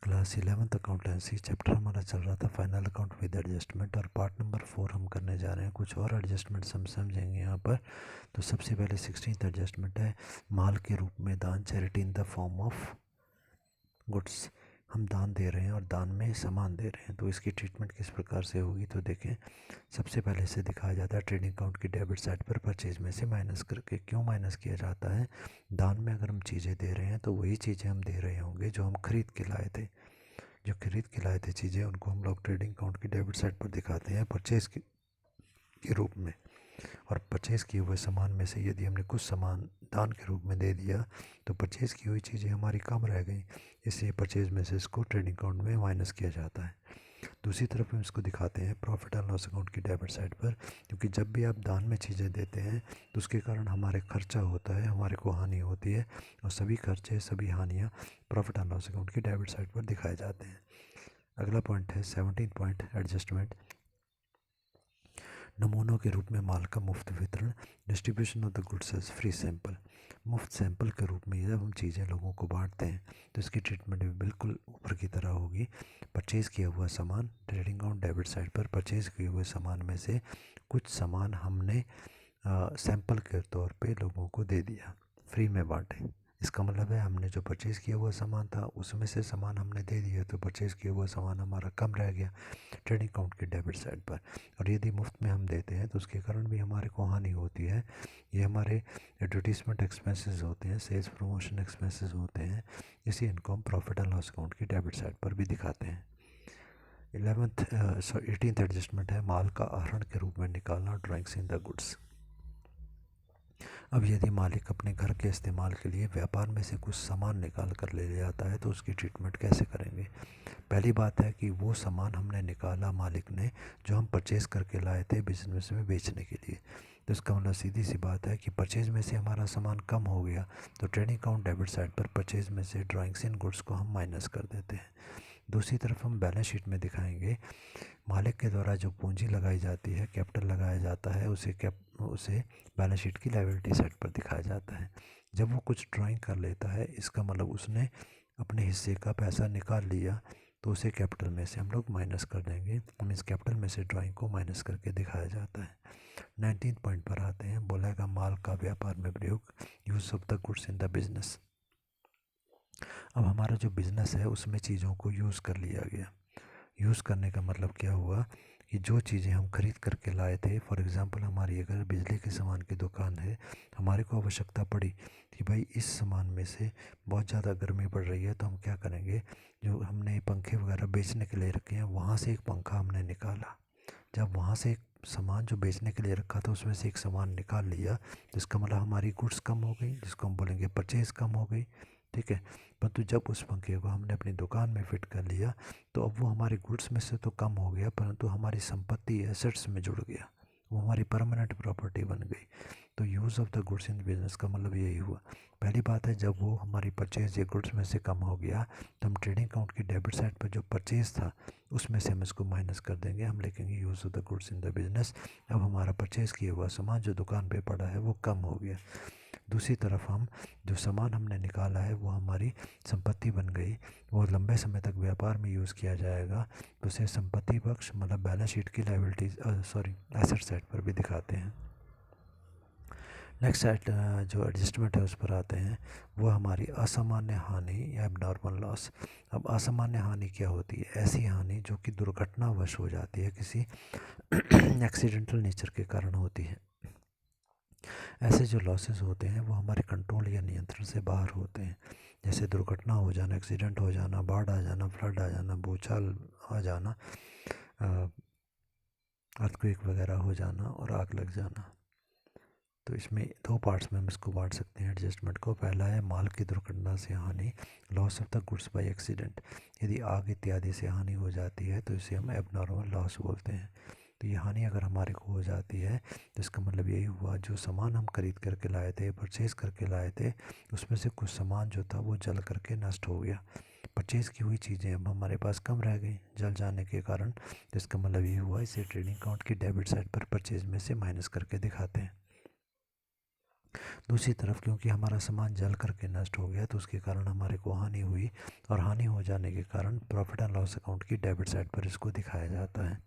Class 11th accountancy chapter हमारा चल रहा था फाइनल अकाउंट विद एडजस्टमेंट और पार्ट नंबर 4 हम करने जा रहे हैं। कुछ और एडजस्टमेंट्स हम समझेंगे यहाँ पर। तो सबसे पहले 16th एडजस्टमेंट है माल के रूप में दान, charity in the form of goods. हम दान दे रहे हैं और दान में सामान दे रहे हैं, तो इसकी ट्रीटमेंट किस प्रकार से होगी। तो देखें, सबसे पहले इसे दिखाया जाता है ट्रेडिंग अकाउंट की डेबिट साइड पर परचेज में से माइनस करके। क्यों माइनस किया जाता है? दान में अगर हम चीज़ें दे रहे हैं तो वही चीज़ें हम दे रहे होंगे जो हम खरीद के लाए थे। जो खरीद के लाए थे चीज़ें, उनको हम लोग ट्रेडिंग अकाउंट की डेबिट साइड पर दिखाते हैं परचेज के रूप में। और परचेज़ किए हुए सामान में से यदि हमने कुछ सामान दान के रूप में दे दिया तो परचेज़ की हुई चीज़ें हमारी कम रह गई, इसलिए परचेज़ में से इसको ट्रेडिंग अकाउंट में माइनस किया जाता है। दूसरी तरफ हम इसको दिखाते हैं प्रॉफिट एंड लॉस अकाउंट की डेबिट साइड पर, क्योंकि जब भी आप दान में चीज़ें देते हैं तो उसके कारण हमारे खर्चा होता है, हमारे को हानि होती है, और सभी खर्चे सभी हानियाँ प्रॉफिट एंड लॉस अकाउंट की डेबिट साइड पर दिखाए जाते हैं। अगला पॉइंट है 17 पॉइंट एडजस्टमेंट। नमूनों के रूप में माल का मुफ्त वितरण, distribution of the goods as free sample. मुफ्त सैंपल के रूप में जब हम चीज़ें लोगों को बांटते हैं तो इसकी ट्रीटमेंट भी बिल्कुल ऊपर की तरह होगी। परचेज़ किया हुआ सामान ट्रेडिंग अकाउंट डेबिट साइड पर, परचेज़ किए हुए सामान में से कुछ सामान हमने सैंपल के तौर पे लोगों को दे दिया, फ्री में बांटे। इसका मतलब है हमने जो परचेज़ किया हुआ सामान था उसमें से सामान हमने दे दिया, तो परचेज़ किया हुआ सामान हमारा कम रह गया ट्रेडिंग अकाउंट की डेबिट साइड पर। और यदि मुफ्त में हम देते हैं तो उसके कारण भी हमारे को हानि होती है। ये हमारे एडवर्टीजमेंट एक्सपेंसेस होते हैं, सेल्स प्रमोशन एक्सपेंसेस होते हैं, इसी इनको हम प्रॉफिट एंड लॉस अकाउंट की डेबिट साइड पर भी दिखाते हैं। 18th एडजस्टमेंट है माल का आहरण के रूप में निकालना, ड्राइंग्स इन द गुड्स। अब यदि मालिक अपने घर के इस्तेमाल के लिए व्यापार में से कुछ सामान निकाल कर ले जाता है तो उसकी ट्रीटमेंट कैसे करेंगे। पहली बात है कि वो सामान हमने निकाला मालिक ने, जो हम परचेज़ करके लाए थे बिजनेस में बेचने के लिए। तो इसका मतलब सीधी सी बात है कि परचेज़ में से हमारा सामान कम हो गया, तो ट्रेडिंग अकाउंट डेबिट साइड पर परचेज़ में से ड्राइंग्स इन गुड्स को हम माइनस कर देते हैं। दूसरी तरफ हम बैलेंस शीट में दिखाएंगे मालिक के द्वारा जो पूंजी लगाई जाती है, कैपिटल लगाया जाता है, उसे बैलेंस शीट की लायबिलिटी साइड पर दिखाया जाता है। जब वो कुछ ड्राइंग कर लेता है, इसका मतलब उसने अपने हिस्से का पैसा निकाल लिया, तो उसे कैपिटल में से हम लोग माइनस कर देंगे। मीन्स कैपिटल में से ड्राइंग को माइनस करके दिखाया जाता है। 19 पॉइंट पर आते हैं, बोलेगा माल का व्यापार में प्रयोग, use of the goods in the business. अब हमारा जो बिजनेस है उसमें चीज़ों को यूज़ कर लिया गया। यूज़ करने का मतलब क्या हुआ कि जो चीज़ें हम खरीद करके लाए थे, फॉर एग्ज़ाम्पल हमारी अगर बिजली के सामान की दुकान है, हमारे को आवश्यकता पड़ी कि भाई इस सामान में से बहुत ज़्यादा गर्मी पड़ रही है, तो हम क्या करेंगे, जो हमने पंखे वगैरह बेचने के लिए रखे हैं वहाँ से एक पंखा हमने निकाला। जब वहाँ से एक सामान जो बेचने के लिए रखा था उसमें से एक सामान निकाल लिया, तो इसका मतलब हमारी गुड्स कम हो गई, जिसको हम बोलेंगे परचेज़ कम हो गई। ठीक है, परंतु जब उस पंखे को हमने अपनी दुकान में फिट कर लिया तो अब वो हमारी गुड्स में से तो कम हो गया, परंतु हमारी संपत्ति एसेट्स में जुड़ गया, वो हमारी परमानेंट प्रॉपर्टी बन गई। तो use of the goods in business का मतलब यही हुआ। पहली बात है, जब वो हमारी परचेज या गुड्स में से कम हो गया तो हम ट्रेडिंग अकाउंट की डेबिट साइड पर जो परचेज था उसमें से हम इसको माइनस कर देंगे, हम लिखेंगे use of the goods in the business. अब हमारा परचेज़ किया हुआ सामान जो दुकान पे पड़ा है वो कम हो गया। दूसरी तरफ हम जो सामान हमने निकाला है वो हमारी संपत्ति बन गई, वो लंबे समय तक व्यापार में यूज़ किया जाएगा, तो उसे संपत्ति पक्ष मतलब बैलेंस शीट की लायबिलिटीज एसेट साइड पर भी दिखाते हैं। नेक्स्ट साइड जो एडजस्टमेंट है उस पर आते हैं, वो हमारी असामान्य हानि या एबनॉर्मल लॉस। अब असामान्य हानि क्या होती है? ऐसी हानि जो कि दुर्घटनावश हो जाती है, किसी एक्सीडेंटल नेचर के कारण होती है। ऐसे जो लॉसेस होते हैं वो हमारे कंट्रोल या नियंत्रण से बाहर होते हैं, जैसे दुर्घटना हो जाना, एक्सीडेंट हो जाना, बाढ़ आ जाना, फ्लड आ जाना, भूचाल आ जाना, अर्थक्वेक वगैरह हो जाना और आग लग जाना। तो इसमें दो पार्ट्स में हम इसको बांट सकते हैं एडजस्टमेंट को। पहला है माल की दुर्घटना से हानि, loss of the goods by accident. यदि आग इत्यादि से हानि हो जाती है तो इसे हम एबनॉर्मल लॉस बोलते हैं। तो ये हानि अगर हमारे को हो जाती है तो इसका मतलब यही हुआ, जो सामान हम खरीद करके लाए थे, परचेज़ करके लाए थे, उसमें से कुछ सामान जो था वो जल करके नष्ट हो गया। परचेज़ की हुई चीज़ें अब हमारे पास कम रह गई जल जाने के कारण, तो इसका मतलब ये हुआ, इसे ट्रेडिंग अकाउंट की डेबिट साइड पर परचेज़ में से माइनस करके दिखाते हैं। दूसरी तरफ क्योंकि हमारा सामान जल करके नष्ट हो गया तो उसके कारण हमारे को हानि हुई, और हानि हो जाने के कारण प्रॉफिट एंड लॉस अकाउंट की डेबिट साइड पर इसको दिखाया जाता है,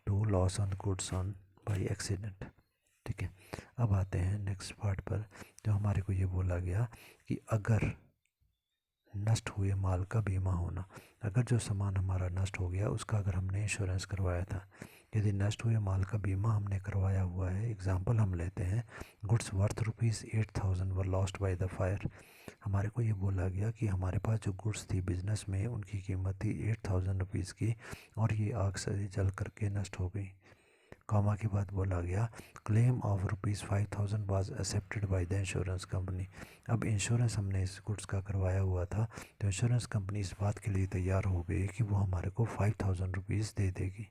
to loss on goods on by accident. ठीक है, अब आते हैं नेक्स्ट पार्ट पर, जो हमारे को ये बोला गया कि अगर नष्ट हुए माल का बीमा होना। अगर जो सामान हमारा नष्ट हो गया उसका अगर हमने इंश्योरेंस करवाया था, यदि नष्ट हुए माल का बीमा हमने करवाया हुआ है, एग्जांपल हम लेते हैं goods worth ₹8,000 were lost by the fire. हमारे को ये बोला गया कि हमारे पास जो गुड्स थी बिजनेस में उनकी कीमत थी ₹8,000 की, और ये आग से जल करके नष्ट हो गई। कॉमा के बाद बोला गया claim of ₹5,000 was accepted by the insurance company. अब इंश्योरेंस हमने इस गुड्स का करवाया हुआ था, तो इंश्योरेंस कंपनी इस बात के लिए तैयार हो गई कि वो हमारे को ₹5,000 दे देगी।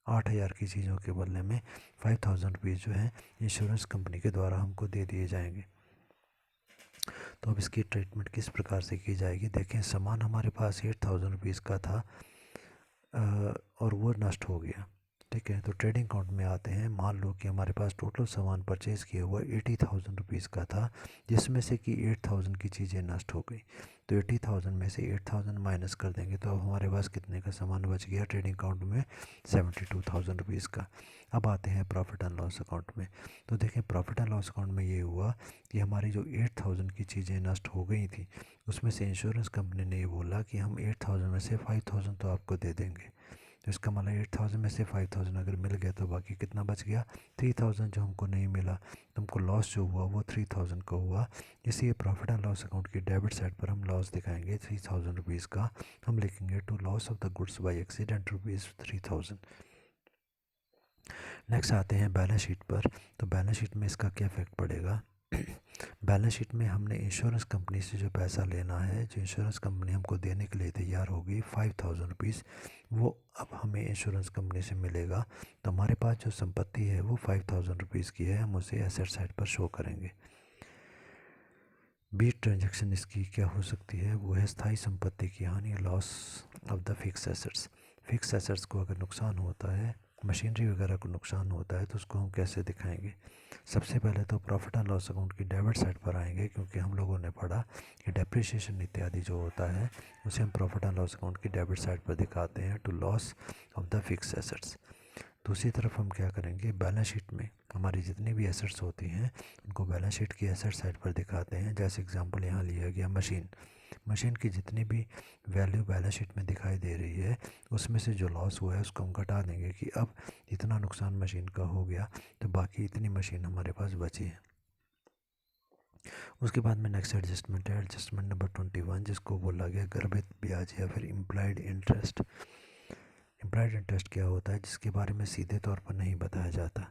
8,000 की चीज़ों के बदले में ₹5,000 जो है इंश्योरेंस कंपनी के द्वारा हमको दे दिए जाएंगे। तो अब इसकी ट्रीटमेंट किस प्रकार से की जाएगी, देखें सामान हमारे पास ₹8,000 का था और वो नष्ट हो गया। ठीक है, तो ट्रेडिंग अकाउंट में आते हैं। मान लो कि हमारे पास टोटल सामान परचेज़ किया हुआ ₹80,000 का था, जिसमें से कि 8,000 की चीज़ें नष्ट हो गई। तो 80,000 में से 8,000 माइनस कर देंगे तो अब हमारे पास कितने का सामान बच गया ट्रेडिंग अकाउंट में? ₹72,000 का। अब आते हैं प्रॉफिट एंड लॉस अकाउंट में। तो देखें प्रॉफिट एंड लॉस अकाउंट में ये हुआ कि हमारी जो 8,000 की चीज़ें नष्ट हो गई थी, उसमें से इंश्योरेंस कंपनी ने ये बोला कि हम 8,000 में से 5,000 तो आपको दे देंगे। तो इसका मतलब 8,000 में से 5,000 अगर मिल गया तो बाकी कितना बच गया? 3,000 जो हमको नहीं मिला। तो हमको लॉस जो हुआ वो 3,000 का हुआ। इसलिए प्रॉफिट एंड लॉस अकाउंट की डेबिट साइड पर हम लॉस दिखाएंगे ₹3,000 का। हम लिखेंगे to loss of the goods by accident ₹3,000। Next आते हैं बैलेंस शीट पर। तो बैलेंस शीट में इसका क्या इफेक्ट पड़ेगा? बैलेंस शीट में हमने इंश्योरेंस कंपनी से जो पैसा लेना है, जो इंश्योरेंस कंपनी हमको देने के लिए तैयार होगी ₹5,000, वो अब हमें इंश्योरेंस कंपनी से मिलेगा। तो हमारे पास जो संपत्ति है वो ₹5,000 की है, हम उसे एसेट साइड पर शो करेंगे। बी ट्रांजैक्शन इसकी क्या हो सकती है? वो है स्थायी संपत्ति की हानि, loss of the fix assets. Fix assets को अगर नुकसान होता है, मशीनरी वगैरह को नुकसान होता है, तो उसको हम कैसे दिखाएंगे? सबसे पहले तो प्रॉफिट एंड लॉस अकाउंट की डेबिट साइड पर आएंगे, क्योंकि हम लोगों ने पढ़ा कि डेप्रिसिएशन इत्यादि जो होता है उसे हम प्रॉफिट एंड लॉस अकाउंट की डेबिट साइड पर दिखाते हैं to loss of the fix assets. दूसरी तरफ हम क्या करेंगे, बैलेंस शीट में हमारी जितनी भी एसेट्स होती हैं उनको बैलेंस शीट की एसेट साइड पर दिखाते हैं। जैसे एग्जांपल यहाँ लिया गया मशीन। मशीन की जितनी भी वैल्यू बैलेंस शीट में दिखाई दे रही है, उसमें से जो लॉस हुआ है उसको हम घटा देंगे कि अब इतना नुकसान मशीन का हो गया, तो बाकी इतनी मशीन हमारे पास बची है। उसके बाद में नेक्स्ट एडजस्टमेंट है, एडजस्टमेंट नंबर 21, जिसको बोला गया गर्भित ब्याज या फिर इम्प्लाइड इंटरेस्ट। इम्प्लाइड इंटरेस्ट क्या होता है, जिसके बारे में सीधे तौर पर नहीं बताया जाता।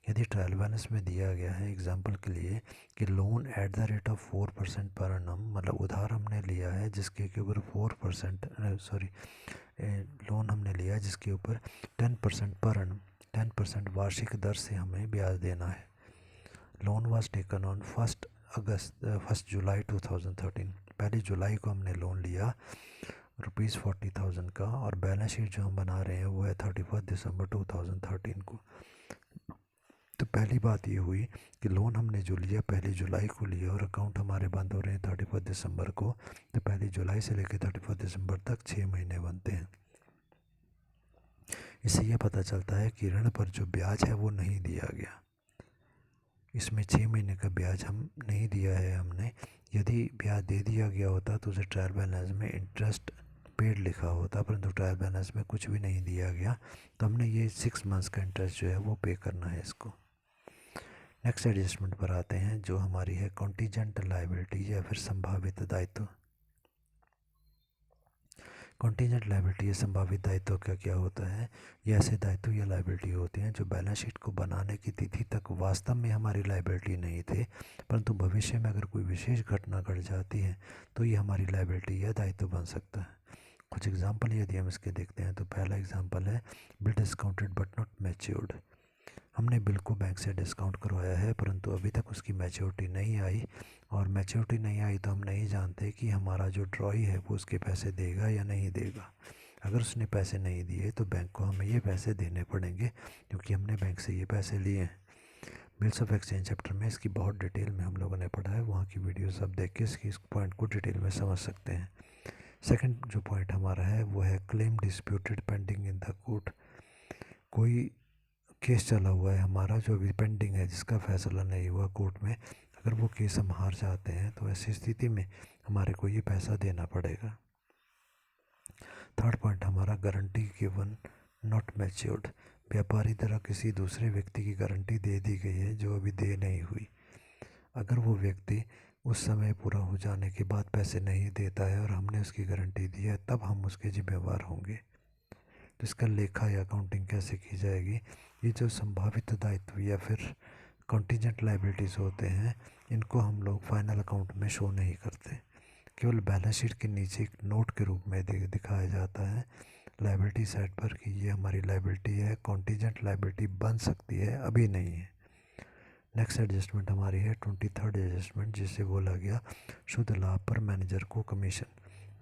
यदि ट्रायल बैलेंस में दिया गया है एग्जांपल के लिए कि loan at the rate of 4% पर annum, मतलब उधार हमने लिया है जिसके के ऊपर 4%, सॉरी लोन हमने लिया जिसके ऊपर 10% पर annum, 10% वार्षिक दर से हमें ब्याज देना है। लोन वाज टेकन ऑन 1 जुलाई 2013, 1 जुलाई को हमने लोन लिया ₹40,000 का, और बैलेंस शीट जो हम बना रहे हैं वो है 31 दिसंबर 2013 को। तो पहली बात ये हुई कि लोन हमने जो लिया 1 जुलाई को लिया, और अकाउंट हमारे बंद हो रहे हैं 31 दिसंबर को। तो 1 जुलाई से लेकर 31 दिसंबर तक 6 महीने बनते हैं। इससे यह पता चलता है कि ऋण पर जो ब्याज है वो नहीं दिया गया। इसमें 6 महीने का ब्याज हम नहीं दिया है हमने। यदि ब्याज दे दिया गया होता तो उसे ट्रायल बैलेंस में इंटरेस्ट पेड लिखा होता, परंतु ट्रायल बैलेंस में कुछ भी नहीं दिया गया, तो हमने ये 6 मंथ्स का इंटरेस्ट जो है वो पे करना है इसको। नेक्स्ट एडजस्टमेंट पर आते हैं, जो हमारी है कॉन्टीजेंट लायबिलिटी या फिर संभावित दायित्व। कॉन्टीजेंट लायबिलिटी या संभावित दायित्व का क्या होता है? ये ऐसे दायित्व या लायबिलिटी होते हैं जो बैलेंस शीट को बनाने की तिथि तक वास्तव में हमारी लायबिलिटी नहीं थे, परंतु भविष्य में अगर कोई विशेष घटना घट जाती है तो ये हमारी लायबिलिटी या दायित्व बन सकता है। कुछ एग्जाम्पल यदि हम इसके देखते हैं तो पहला एग्जाम्पल है bill discounted but not matured. हमने बिल को बैंक से डिस्काउंट करवाया है परंतु अभी तक उसकी मैच्योरिटी नहीं आई, और मैच्योरिटी नहीं आई तो हम नहीं जानते कि हमारा जो ड्रॉई है वो उसके पैसे देगा या नहीं देगा। अगर उसने पैसे नहीं दिए तो बैंक को हमें ये पैसे देने पड़ेंगे, क्योंकि हमने बैंक से ये पैसे लिए हैं। बिल्स ऑफ एक्सचेंज चैप्टर में इसकी बहुत डिटेल में हम लोगों ने पढ़ा है, वहाँ की वीडियोस आप देख के इस पॉइंट को डिटेल में समझ सकते हैं। सेकंड जो पॉइंट हमारा है वो है claim disputed pending in the court. कोई केस चला हुआ है हमारा जो अभी पेंडिंग है, जिसका फैसला नहीं हुआ कोर्ट में, अगर वो केस हम हार जाते हैं तो ऐसी स्थिति में हमारे को ये पैसा देना पड़ेगा। थर्ड पॉइंट हमारा गारंटी गिवन नॉट मैच्योर्ड। व्यापारी द्वारा किसी दूसरे व्यक्ति की गारंटी दे दी गई है जो अभी दे नहीं हुई। अगर वो व्यक्ति उस समय पूरा हो जाने के बाद पैसे नहीं देता है और हमने उसकी गारंटी दी है, तब हम उसके जिम्मेवार होंगे। तो इसका लेखा या अकाउंटिंग कैसे की जाएगी? ये जो संभावित दायित्व या फिर कॉन्टीजेंट लाइबिलिटीज़ होते हैं, इनको हम लोग फाइनल अकाउंट में शो नहीं करते, केवल बैलेंस शीट के नीचे एक नोट के रूप में दिखाया जाता है लाइबिलिटी साइड पर कि ये हमारी लाइबिलिटी है, कॉन्टीजेंट लाइबिलिटी बन सकती है, अभी नहीं है। नेक्स्ट एडजस्टमेंट हमारी है 23rd एडजस्टमेंट, जिससे बोला गया शुद्ध लाभ पर मैनेजर को commission,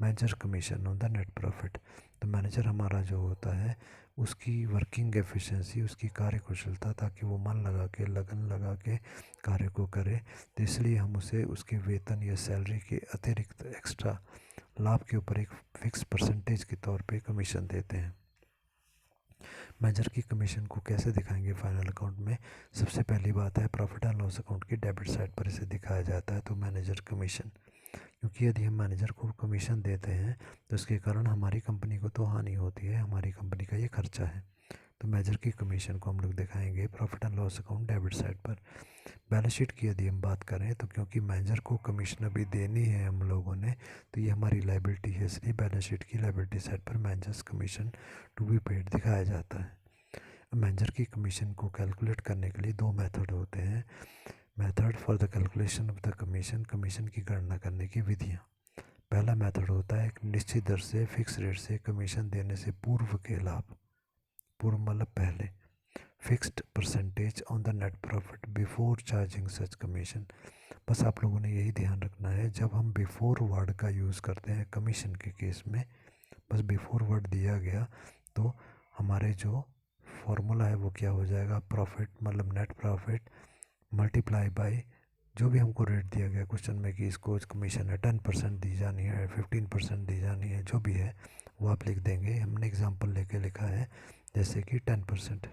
manager commission on the net profit. तो मैनेजर हमारा जो होता है उसकी वर्किंग एफिशिएंसी, उसकी कार्यकुशलता, ताकि वो मन लगा के, लगन लगा के कार्य को करे, तो इसलिए हम उसे उसके वेतन या सैलरी के अतिरिक्त एक्स्ट्रा लाभ के ऊपर एक फिक्स परसेंटेज के तौर पे कमीशन देते हैं। मैनेजर की कमीशन को कैसे दिखाएंगे फाइनल अकाउंट में? सबसे पहली बात है प्रॉफिट एंड लॉस अकाउंट की डेबिट साइड पर इसे दिखाया जाता है, तो मैनेजर कमीशन, क्योंकि यदि हम मैनेजर को कमीशन देते हैं तो इसके कारण हमारी कंपनी को तो हानि होती है, हमारी कंपनी का ये खर्चा है। तो मैनेजर की कमीशन को हम लोग दिखाएंगे profit and loss account debit side पर। बैलेंस शीट की यदि हम बात करें तो क्योंकि मैनेजर को कमीशन अभी देनी है हम लोगों ने, तो ये हमारी लाइबिलिटी है, इसलिए बैलेंस शीट की लाइबिलिटी साइड पर managers commission to be paid दिखाया जाता है। मैनेजर की कमीशन को कैलकुलेट करने के लिए दो मेथड होते हैं। Method for the calculation of the commission, commission की गणना करने की विधियाँ। पहला मेथड होता है एक निश्चित दर से, फिक्स रेट से कमीशन देने से पूर्व के लाभ, पूर्व मतलब पहले, fixed percentage on the net profit before charging such commission. बस आप लोगों ने यही ध्यान रखना है, जब हम बिफोर वर्ड का यूज़ करते हैं कमीशन के केस में, बस बिफोर वर्ड दिया गया तो हमारे जो फॉर्मूला है वो क्या हो जाएगा, प्रॉफिट मतलब नेट प्रॉफिट मल्टीप्लाई बाय जो भी हमको रेट दिया गया क्वेश्चन में कि इसको कमीशन है 10% दी जानी है, 15% दी जानी है, जो भी है वो आप लिख देंगे। हमने एग्जांपल लेके लिखा है जैसे कि 10%।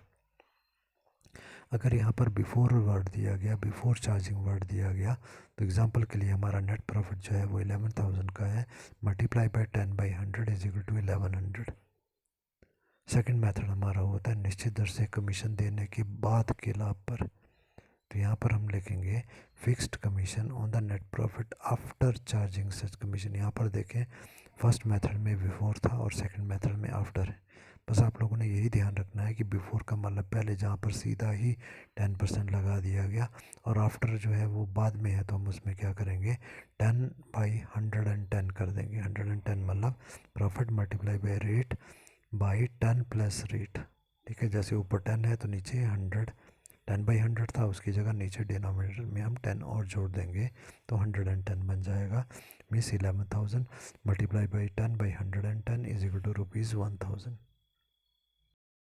अगर यहाँ पर बिफोर वर्ड दिया गया, बिफोर चार्जिंग वर्ड दिया गया, तो एग्जांपल के लिए हमारा नेट प्रॉफिट जो है वो 11,000 का है, multiply by 10/100 is equal to 1100। Second method हमारा होता है निश्चित दर से कमीशन देने के बाद के लाभ पर। तो यहाँ पर हम लिखेंगे fixed commission on the net profit after charging such commission. यहाँ पर देखें फर्स्ट मेथड में बिफोर था और सेकंड मेथड में आफ्टर है। बस आप लोगों ने यही ध्यान रखना है कि बिफोर का मतलब पहले, जहाँ पर सीधा ही 10% लगा दिया गया, और आफ्टर जो है वो बाद में है, तो हम उसमें क्या करेंगे 10/110 कर देंगे। 110 मतलब profit multiply by rate by 10 plus rate. ठीक है, जैसे ऊपर 10 है तो नीचे 100, 10/100 था, उसकी जगह नीचे डिनोमिनेटर में हम 10 और जोड़ देंगे तो 110 बन जाएगा। Means 11,000 multiply by 10/110 is equal to ₹1000।